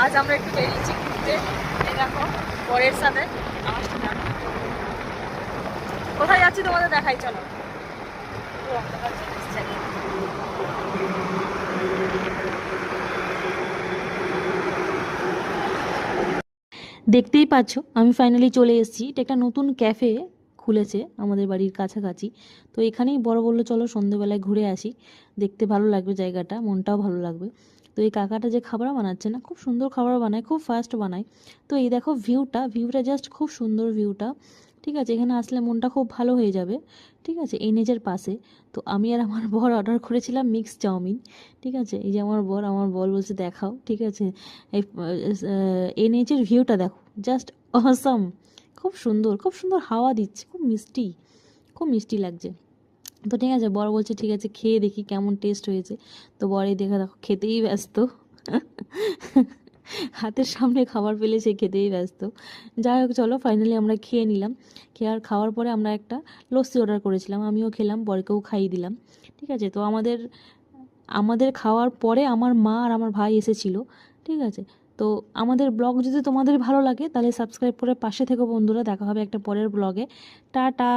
আজ আমরা একটু বেরিয়েছি ঘুরতে। এই দেখো বরের সাথে কোথায় যাচ্ছি তোমাদের দেখাই, চলো। অন্ধকার চলে এসেছে। দেখতেই পাচ্ছ আমি ফাইনালি চলে এসেছি। এটা একটা নতুন ক্যাফে খুলেছে আমাদের বাড়ির কাছাকাছি। তো এখানেই বড় বললো চলো সন্ধেবেলায় ঘুরে আসি, দেখতে ভালো লাগবে জায়গাটা, মনটাও ভালো লাগবে। তো এই কাকাটা যে খাবার বানাচ্ছে না, খুব সুন্দর খাবার বানায়, খুব ফাস্ট বানায়। তো এই দেখো ভিউটা জাস্ট খুব সুন্দর ভিউটা। ঠিক আছে, এখানে আসলে মনটা খুব ভালো হয়ে যাবে। ঠিক আছে, এনএচের পাশে। তো আমি আর আমার বর অর্ডার করেছিলাম মিক্স চাউমিন। ঠিক আছে, এই যে আমার বর বলছে দেখাও। ঠিক আছে, এই এনএচের ভিউটা দেখো, জাস্ট অসাম। খুব সুন্দর হাওয়া দিচ্ছে, খুব মিষ্টি লাগছে। তো ঠিক আছে, বর বলছে ঠিক আছে খেয়ে দেখি কেমন টেস্ট হয়েছে। তো বরে দেখো খেতেই ব্যস্ত। হাতের সামনে খাবার পেলে সে খেতেই ব্যস্ত। যাই হোক চলো, ফাইনালি আমরা খেয়ে নিলাম। খাওয়ার পরে আমরা একটা লস্যি অর্ডার করেছিলাম, আমিও খেলাম, বরকেও খাইয়ে দিলাম। ঠিক আছে, তো আমাদের আমাদের খাওয়ার পরে আমার মা আর আমার ভাই এসেছিলো। ঠিক আছে, তো আমাদের ব্লগ যদি তোমাদের ভালো লাগে তাহলে সাবস্ক্রাইব করে পাশে থেকো বন্ধুরা। দেখা হবে একটা পরের ব্লগে। টাটা।